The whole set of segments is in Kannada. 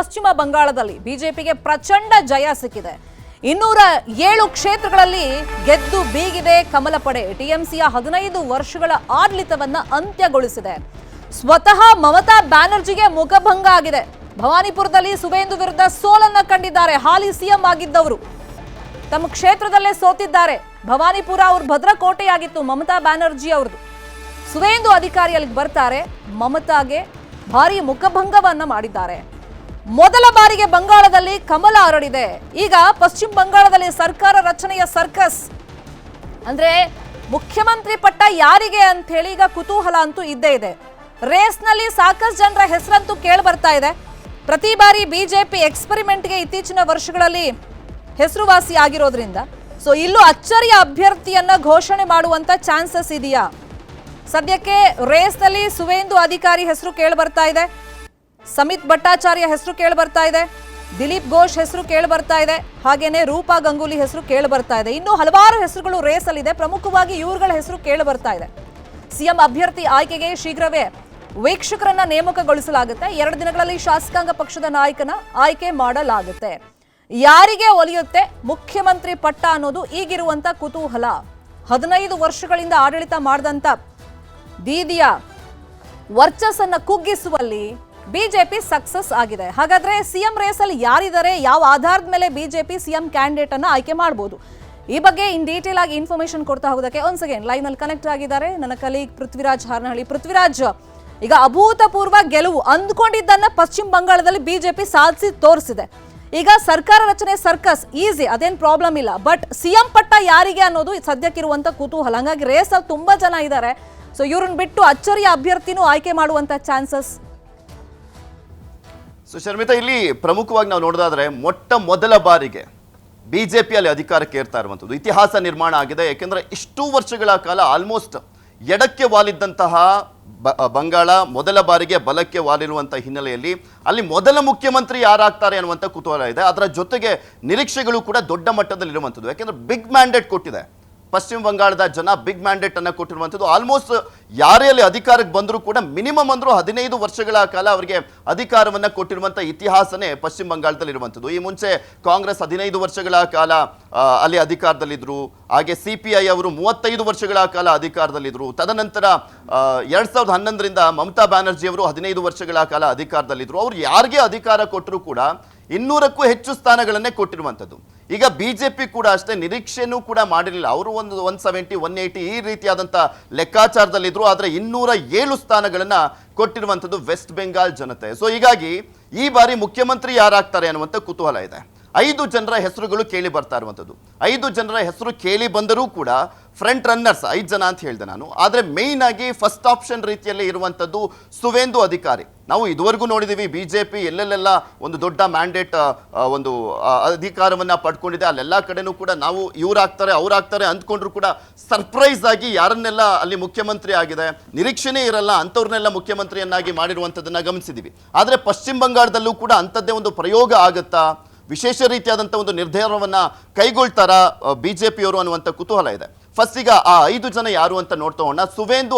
ಪಶ್ಚಿಮ ಬಂಗಾಳದಲ್ಲಿ ಬಿಜೆಪಿಗೆ ಪ್ರಚಂಡ ಜಯ ಸಿಕ್ಕಿದೆ. 207 ಕ್ಷೇತ್ರಗಳಲ್ಲಿ ಗೆದ್ದು ಬೀಗಿದೆ ಕಮಲ ಪಡೆ. ಟಿಎಂಸಿಯ 15 ವರ್ಷಗಳ ಆಡಳಿತವನ್ನ ಅಂತ್ಯಗೊಳಿಸಿದೆ. ಸ್ವತಃ ಮಮತಾ ಬ್ಯಾನರ್ಜಿಗೆ ಮುಖಭಂಗ ಆಗಿದೆ. ಭವಾನಿಪುರದಲ್ಲಿ ಸುವೇಂದು ವಿರುದ್ಧ ಸೋಲನ್ನ ಕಂಡಿದ್ದಾರೆ. ಹಾಲಿ ಸಿಎಂ ಆಗಿದ್ದವರು ತಮ್ಮ ಕ್ಷೇತ್ರದಲ್ಲೇ ಸೋತಿದ್ದಾರೆ. ಭವಾನಿಪುರ ಅವ್ರ ಭದ್ರಕೋಟೆಯಾಗಿತ್ತು ಮಮತಾ ಬ್ಯಾನರ್ಜಿ ಅವ್ರದ್ದು. ಸುವೇಂದು ಅಧಿಕಾರಿ ಅಲ್ಲಿಗೆ ಬರ್ತಾರೆ, ಮಮತಾಗೆ ಭಾರಿ ಮುಖಭಂಗವನ್ನ ಮಾಡಿದ್ದಾರೆ. ಮೊದಲ ಬಾರಿಗೆ ಬಂಗಾಳದಲ್ಲಿ ಕಮಲ ಹರಡಿದೆ. ಈಗ ಪಶ್ಚಿಮ ಬಂಗಾಳದಲ್ಲಿ ಸರ್ಕಾರ ರಚನೆಯ ಸರ್ಕಸ್ ಅಂದ್ರೆ ಮುಖ್ಯಮಂತ್ರಿ ಪಟ್ಟ ಯಾರಿಗೆ ಅಂತ ಹೇಳಿ ಈಗ ಕುತೂಹಲ ಅಂತೂ ಇದ್ದೇ ಇದೆ. ರೇಸ್ನಲ್ಲಿ ಸಾಕಷ್ಟು ಜನರ ಹೆಸರಂತೂ ಕೇಳಿ ಬರ್ತಾ ಇದೆ. ಪ್ರತಿ ಬಾರಿ ಬಿಜೆಪಿ ಎಕ್ಸ್ಪೆರಿಮೆಂಟ್ಗೆ ಇತ್ತೀಚಿನ ವರ್ಷಗಳಲ್ಲಿ ಹೆಸರುವಾಸಿ ಆಗಿರೋದ್ರಿಂದ ಸೊ ಇಲ್ಲೂ ಅಚ್ಚರಿಯ ಅಭ್ಯರ್ಥಿಯನ್ನ ಘೋಷಣೆ ಮಾಡುವಂತ ಚಾನ್ಸಸ್ ಇದೆಯಾ? ಸದ್ಯಕ್ಕೆ ರೇಸ್ನಲ್ಲಿ ಸುವೇಂದು ಅಧಿಕಾರಿ ಹೆಸರು ಕೇಳಿ ಬರ್ತಾ ಇದೆ, ಸಮಿತ್ ಭಟ್ಟಾಚಾರ್ಯ ಹೆಸರು ಕೇಳಿ ಬರ್ತಾ ಇದೆ, ದಿಲೀಪ್ ಘೋಷ್ ಹೆಸರು ಕೇಳಿ ಬರ್ತಾ ಇದೆ, ಹಾಗೇನೆ ರೂಪಾ ಗಂಗೂಲಿ ಹೆಸರು ಕೇಳಿ ಬರ್ತಾ ಇದೆ. ಇನ್ನು ಹಲವಾರು ಹೆಸರುಗಳು ರೇಸಲ್ಲಿದೆ. ಪ್ರಮುಖವಾಗಿ ಇವರುಗಳ ಹೆಸರು ಕೇಳಿ ಬರ್ತಾ ಇದೆ. ಸಿಎಂ ಅಭ್ಯರ್ಥಿ ಆಯ್ಕೆಗೆ ಶೀಘ್ರವೇ ವೀಕ್ಷಕರನ್ನ ನೇಮಕಗೊಳಿಸಲಾಗುತ್ತೆ. 2 ದಿನಗಳಲ್ಲಿ ಶಾಸಕಾಂಗ ಪಕ್ಷದ ನಾಯಕನ ಆಯ್ಕೆ ಮಾಡಲಾಗುತ್ತೆ. ಯಾರಿಗೆ ಒಲಿಯುತ್ತೆ ಮುಖ್ಯಮಂತ್ರಿ ಪಟ್ಟ ಅನ್ನೋದು ಈಗಿರುವಂತ ಕುತೂಹಲ. 15 ವರ್ಷಗಳಿಂದ ಆಡಳಿತ ಮಾಡಿದಂತ ದೀದಿಯ ವರ್ಚಸ್ಸನ್ನ ಕುಗ್ಗಿಸುವಲ್ಲಿ ಬಿಜೆಪಿ ಸಕ್ಸಸ್ ಆಗಿದೆ. ಹಾಗಾದ್ರೆ ಸಿಎಂ ರೇಸಲ್ಲಿ ಯಾರಿದ್ದಾರೆ, ಯಾವ ಆಧಾರದ ಮೇಲೆ ಬಿಜೆಪಿ ಸಿಎಂ ಕ್ಯಾಂಡಿಡೇಟ್ ಅನ್ನ ಆಯ್ಕೆ ಮಾಡಬಹುದು? ಈ ಬಗ್ಗೆ ಇನ್ ಡೀಟೇಲ್ ಆಗಿ ಇನ್ಫಾರ್ಮೇಶನ್ ಕೊಡ್ತಾ ಹೋಗೋದಕ್ಕೆ ಒನ್ಸ್ ಅಗೇನ್ ಲೈವ್ ನಲ್ಲಿ ಕನೆಕ್ಟ್ ಆಗಿದ್ದಾರೆ ನನ್ನ ಕಲೀಗ್ ಪೃಥ್ವಿರಾಜ್ ಹಾರನಹಳ್ಳಿ. ಪೃಥ್ವಿರಾಜ್, ಈಗ ಅಭೂತಪೂರ್ವ ಗೆಲುವು ಅಂದ್ಕೊಂಡಿದ್ದನ್ನ ಪಶ್ಚಿಮ ಬಂಗಾಳದಲ್ಲಿ ಬಿಜೆಪಿ ಸಾಧಿಸಿ ತೋರಿಸಿದೆ. ಈಗ ಸರ್ಕಾರ ರಚನೆ ಸರ್ಕಸ್ ಈಸಿ, ಅದೇನ್ ಪ್ರಾಬ್ಲಮ್ ಇಲ್ಲ. ಬಟ್ ಸಿಎಂ ಪಟ್ಟ ಯಾರಿಗೆ ಅನ್ನೋದು ಸದ್ಯಕ್ಕಿರುವಂತ ಕುತೂಹಲ. ಹಂಗಾಗಿ ರೇಸ್ ಅಲ್ಲಿ ತುಂಬಾ ಜನ ಇದ್ದಾರೆ. ಸೊ ಇವ್ರನ್ನ ಬಿಟ್ಟು ಅಚ್ಚರಿಯ ಅಭ್ಯರ್ಥಿನೂ ಆಯ್ಕೆ ಮಾಡುವಂತ ಚಾನ್ಸಸ್. ಸೊ ಶರ್ಮಿತಾ, ಇಲ್ಲಿ ಪ್ರಮುಖವಾಗಿ ನಾವು ನೋಡೋದಾದ್ರೆ ಮೊದಲ ಬಾರಿಗೆ ಬಿಜೆಪಿಯಲ್ಲಿ ಅಧಿಕಾರಕ್ಕೆ ಏರ್ತಾ ಇರುವಂಥದ್ದು ಇತಿಹಾಸ ನಿರ್ಮಾಣ ಆಗಿದೆ. ಯಾಕೆಂದ್ರೆ ಇಷ್ಟು ವರ್ಷಗಳ ಕಾಲ ಆಲ್ಮೋಸ್ಟ್ ಎಡಕ್ಕೆ ವಾಲಿದ್ದಂತಹ ಬಂಗಾಳ ಮೊದಲ ಬಾರಿಗೆ ಬಲಕ್ಕೆ ವಾಲಿರುವಂಥ ಹಿನ್ನೆಲೆಯಲ್ಲಿ ಅಲ್ಲಿ ಮೊದಲ ಮುಖ್ಯಮಂತ್ರಿ ಯಾರಾಗ್ತಾರೆ ಅನ್ನುವಂಥ ಕುತೂಹಲ ಇದೆ. ಅದರ ಜೊತೆಗೆ ನಿರೀಕ್ಷೆಗಳು ಕೂಡ ದೊಡ್ಡ ಮಟ್ಟದಲ್ಲಿರುವಂಥದ್ದು. ಯಾಕೆಂದ್ರೆ ಬಿಗ್ ಮ್ಯಾಂಡೇಟ್ ಕೊಟ್ಟಿದೆ ಪಶ್ಚಿಮ ಬಂಗಾಳದ ಜನ, ಬಿಗ್ ಮ್ಯಾಂಡೇಟ್ ಅನ್ನ ಕೊಟ್ಟಿರುವಂಥದ್ದು. ಆಲ್ಮೋಸ್ಟ್ ಯಾರೇ ಅಲ್ಲಿ ಅಧಿಕಾರಕ್ಕೆ ಬಂದರೂ ಕೂಡ ಮಿನಿಮಮ್ ಅಂದ್ರೂ 15 ವರ್ಷಗಳ ಕಾಲ ಅವರಿಗೆ ಅಧಿಕಾರವನ್ನ ಕೊಟ್ಟಿರುವಂಥ ಇತಿಹಾಸನೇ ಪಶ್ಚಿಮ ಬಂಗಾಳದಲ್ಲಿ ಇರುವಂಥದ್ದು. ಈ ಮುಂಚೆ ಕಾಂಗ್ರೆಸ್ 15 ವರ್ಷಗಳ ಕಾಲ ಅಲ್ಲಿ ಅಧಿಕಾರದಲ್ಲಿದ್ರು. ಹಾಗೆ CPI ಅವರು 35 ವರ್ಷಗಳ ಕಾಲ ಅಧಿಕಾರದಲ್ಲಿದ್ರು. ತದನಂತರ 2011ರಿಂದ ಮಮತಾ ಬ್ಯಾನರ್ಜಿ ಅವರು 15 ವರ್ಷಗಳ ಕಾಲ ಅಧಿಕಾರದಲ್ಲಿದ್ರು. ಅವ್ರು ಯಾರಿಗೆ ಅಧಿಕಾರ ಕೊಟ್ಟರು ಕೂಡ 200ಕ್ಕೂ ಹೆಚ್ಚು ಸ್ಥಾನಗಳನ್ನೇ ಕೊಟ್ಟಿರುವಂಥದ್ದು. ಈಗ ಬಿಜೆಪಿ ಕೂಡ ಅಷ್ಟೇ ನಿರೀಕ್ಷೆನೂ ಕೂಡ ಮಾಡಿರಲಿಲ್ಲ. ಅವರು ಒಂದು 170, 180 ಈ ರೀತಿಯಾದಂಥ ಲೆಕ್ಕಾಚಾರದಲ್ಲಿದ್ರು. ಆದರೆ 207 ಸ್ಥಾನಗಳನ್ನ ಕೊಟ್ಟಿರುವಂಥದ್ದು ವೆಸ್ಟ್ ಬೆಂಗಾಲ್ ಜನತೆ. ಸೊ ಹೀಗಾಗಿ ಈ ಬಾರಿ ಮುಖ್ಯಮಂತ್ರಿ ಯಾರಾಗ್ತಾರೆ ಅನ್ನುವಂಥ ಕುತೂಹಲ ಇದೆ. 5 ಜನರ ಹೆಸರುಗಳು ಕೇಳಿ ಬರ್ತಾ ಇರುವಂಥದ್ದು. 5 ಜನರ ಹೆಸರು ಕೇಳಿ ಬಂದರೂ ಕೂಡ ಫ್ರಂಟ್ ರನ್ನರ್ಸ್ 5 ಜನ ಅಂತ ಹೇಳಿದೆ ನಾನು. ಆದರೆ ಮೇಯ್ನ್ ಆಗಿ ಫಸ್ಟ್ ಆಪ್ಷನ್ ರೀತಿಯಲ್ಲಿ ಇರುವಂಥದ್ದು ಸುವೇಂದು ಅಧಿಕಾರಿ. ನಾವು ಇದುವರೆಗೂ ನೋಡಿದ್ದೀವಿ ಬಿಜೆಪಿ ಎಲ್ಲೆಲ್ಲೆಲ್ಲ ಒಂದು ದೊಡ್ಡ ಮ್ಯಾಂಡೇಟ್ ಒಂದು ಅಧಿಕಾರವನ್ನ ಪಡ್ಕೊಂಡಿದೆ. ಅಲ್ಲೆಲ್ಲ ಕಡೆನೂ ಕೂಡ ನಾವು ಇವರಾಗ್ತಾರೆ ಅವರಾಗ್ತಾರೆ ಅಂದ್ಕೊಂಡ್ರು ಕೂಡ ಸರ್ಪ್ರೈಸ್ ಆಗಿ ಯಾರನ್ನೆಲ್ಲ ಅಲ್ಲಿ ಮುಖ್ಯಮಂತ್ರಿ ಆಗಿದೆ, ನಿರೀಕ್ಷೆನೇ ಇರಲ್ಲ ಅಂಥವ್ರನ್ನೆಲ್ಲ ಮುಖ್ಯಮಂತ್ರಿಯನ್ನಾಗಿ ಮಾಡಿರುವಂಥದ್ದನ್ನ ಗಮನಿಸಿದ್ದೀವಿ. ಆದರೆ ಪಶ್ಚಿಮ ಬಂಗಾಳದಲ್ಲೂ ಕೂಡ ಅಂಥದ್ದೇ ಒಂದು ಪ್ರಯೋಗ ಆಗುತ್ತಾ, ವಿಶೇಷ ರೀತಿಯಾದಂಥ ಒಂದು ನಿರ್ಧಾರವನ್ನ ಕೈಗೊಳ್ತಾರ ಬಿಜೆಪಿಯವರು ಅನ್ನುವಂಥ ಕುತೂಹಲ ಇದೆ. ಫಸ್ಟ್ ಈಗ ಆ 5 ಜನ ಯಾರು ಅಂತ ನೋಡ್ತಾ ಹೋಗೋಣ. ಸುವೇಂದು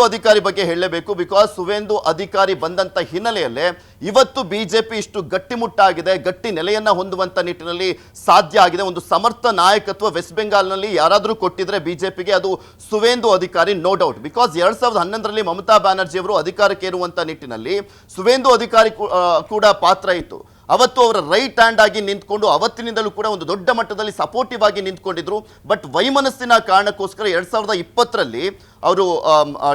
ಅಧಿಕಾರಿ ಬಗ್ಗೆ ಹೇಳಲೇಬೇಕು. ಬಿಕಾಸ್ ಸುವೇಂದು ಅಧಿಕಾರಿ ಬಂದಂತ ಹಿನ್ನೆಲೆಯಲ್ಲೇ ಇವತ್ತು ಬಿಜೆಪಿ ಇಷ್ಟು ಗಟ್ಟಿಮುಟ್ಟಾಗಿದೆ, ಗಟ್ಟಿ ನೆಲೆಯನ್ನ ಹೊಂದುವಂತ ನಿಟ್ಟಿನಲ್ಲಿ ಸಾಧ್ಯ ಆಗಿದೆ. ಒಂದು ಸಮರ್ಥ ನಾಯಕತ್ವ ವೆಸ್ಟ್ ಬೆಂಗಾಲ್ನಲ್ಲಿ ಯಾರಾದರೂ ಕೊಟ್ಟಿದ್ರೆ ಬಿಜೆಪಿಗೆ ಅದು Suvendu Adhikari, no doubt. Because 2011ರಲ್ಲಿ ಮಮತಾ ಬ್ಯಾನರ್ಜಿ ಅವರು ಅಧಿಕಾರಕ್ಕೆ ಏರುವಂತ ನಿಟ್ಟಿನಲ್ಲಿ ಸುವೇಂದು ಅಧಿಕಾರಿ ಕೂಡ ಪಾತ್ರ ಇತ್ತು. ಅವತ್ತು ಅವರ ರೈಟ್ ಹ್ಯಾಂಡ್ ಆಗಿ ನಿಂತ್ಕೊಂಡು ಅವತ್ತಿನಿಂದಲೂ ಕೂಡ ಒಂದು ದೊಡ್ಡ ಮಟ್ಟದಲ್ಲಿ ಸಪೋರ್ಟಿವ್ ಆಗಿ ನಿಂತ್ಕೊಂಡಿದ್ರು. ಬಟ್ ವೈಮನಸ್ಸಿನ ಕಾರಣಕ್ಕೋಸ್ಕರ 2020ರಲ್ಲಿ ಅವರು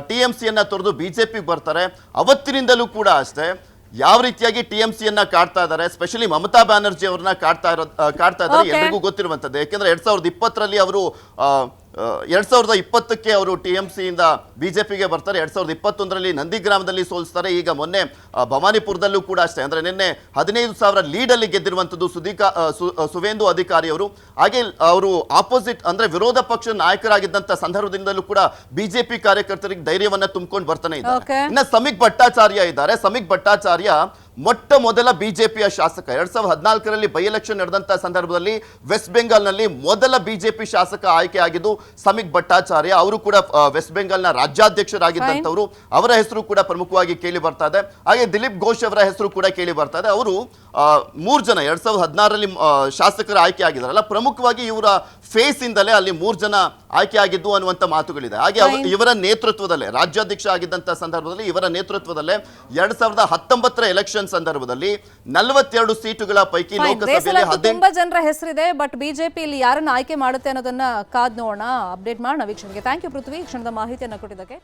TMCಯನ್ನ ತೊರೆದು ಬಿಜೆಪಿಗೆ ಬರ್ತಾರೆ. ಅವತ್ತಿನಿಂದಲೂ ಕೂಡ ಅಷ್ಟೇ ಯಾವ ರೀತಿಯಾಗಿ TMCಯನ್ನ ಕಾಡ್ತಾ ಇದ್ದಾರೆ, ಸ್ಪೆಷಲಿ ಮಮತಾ ಬ್ಯಾನರ್ಜಿ ಅವ್ರನ್ನ ಕಾಡ್ತಾ ಇದ್ದಾರೆ ಎಲ್ರಿಗೂ ಗೊತ್ತಿರುವಂಥದ್ದು. ಯಾಕೆಂದ್ರೆ 2020ರಲ್ಲಿ ಅವರು 2020ಕ್ಕೆ ಅವರು TMCಯಿಂದ ಬಿಜೆಪಿಗೆ ಬರ್ತಾರೆ. 2021ರಲ್ಲಿ ನಂದಿಗ್ರಾಮದಲ್ಲಿ ಸೋಲಿಸ್ತಾರೆ. ಈಗ ಮೊನ್ನೆ ಭವಾನಿಪುರದಲ್ಲೂ ಕೂಡ ಅಷ್ಟೇ, ಅಂದ್ರೆ ನಿನ್ನೆ 15,000 ಲೀಡಲ್ಲಿ ಗೆದ್ದಿರುವಂಥದ್ದು ಸುವೇಂದು ಅಧಿಕಾರಿ ಅವರು. ಹಾಗೆ ಅವರು ಆಪೋಸಿಟ್ ಅಂದ್ರೆ ವಿರೋಧ ಪಕ್ಷ ನಾಯಕರಾಗಿದ್ದಂಥ ಸಂದರ್ಭದಿಂದಲೂ ಕೂಡ ಬಿಜೆಪಿ ಕಾರ್ಯಕರ್ತರಿಗೆ ಧೈರ್ಯವನ್ನ ತುಂಬಿಕೊಂಡು ಬರ್ತಾನೆ ಇದ್ದಾರೆ. ಇನ್ನು ಸಮೀಕ್ ಭಟ್ಟಾಚಾರ್ಯ ಇದ್ದಾರೆ. ಸಮೀಕ್ ಭಟ್ಟಾಚಾರ್ಯ ಮೊಟ್ಟ ಮೊದಲ ಬಿಜೆಪಿಯ ಶಾಸಕ 2014ರಲ್ಲಿ ಬೈ ಎಲೆಕ್ಷನ್ ನಡೆದಂತಹ ಸಂದರ್ಭದಲ್ಲಿ ವೆಸ್ಟ್ ಬೆಂಗಾಲ್ನಲ್ಲಿ ಮೊದಲ ಬಿಜೆಪಿ ಶಾಸಕ ಆಯ್ಕೆ ಆಗಿದ್ದು ಸಮೀಕ್ ಭಟ್ಟಾಚಾರ್ಯ. ಅವರು ಕೂಡ ವೆಸ್ಟ್ ಬೆಂಗಾಲ್ನ ರಾಜ್ಯಾಧ್ಯಕ್ಷರಾಗಿದ್ದಂಥವ್ರು. ಅವರ ಹೆಸರು ಕೂಡ ಪ್ರಮುಖವಾಗಿ ಕೇಳಿ ಬರ್ತಾ ಇದೆ. ಹಾಗೆ ದಿಲೀಪ್ ಘೋಷ್ ಅವರ ಹೆಸರು ಕೂಡ ಕೇಳಿ ಬರ್ತಾ ಇದೆ. ಅವರು 3 ಜನ 2016ರಲ್ಲಿ ಶಾಸಕರು ಆಯ್ಕೆ ಆಗಿದಾರಲ್ಲ, ಪ್ರಮುಖವಾಗಿ ಇವರ ಫೇಸ್ ಇಂದಲೇ ಅಲ್ಲಿ 3 ಜನ ಆಯ್ಕೆ ಆಗಿದ್ದು ಅನ್ನುವಂಥ ಮಾತುಗಳಿದೆ. ಹಾಗೆ ಇವರ ನೇತೃತ್ವದಲ್ಲೇ ರಾಜ್ಯಾಧ್ಯಕ್ಷ ಆಗಿದ್ದಂಥ ಸಂದರ್ಭದಲ್ಲಿ ಇವರ ನೇತೃತ್ವದಲ್ಲೇ 2019ರ ಎಲೆಕ್ಷನ್ ಸಂದರ್ಭದಲ್ಲಿ 42 ಸೀಟುಗಳ ಪೈಕಿ ಲೋಕಸಭೆಯಲ್ಲಿ ತುಂಬಾ ಜನರ ಹೆಸರಿದೆ. ಬಟ್ ಬಿಜೆಪಿ ಇಲ್ಲಿ ಯಾರನ್ನ ಆಯ್ಕೆ ಮಾಡುತ್ತೆ ಅನ್ನೋದನ್ನ ಕಾದ್ ನೋಡೋಣ, ಅಪ್ಡೇಟ್ ಮಾಡೋಣ ವೀಕ್ಷಣೆಗೆ. ಥ್ಯಾಂಕ್ ಯು ಪೃಥ್ವಿ, ಕ್ಷಣದ ಮಾಹಿತಿಯನ್ನು ಕೊಟ್ಟಿದ್ದಕ್ಕೆ.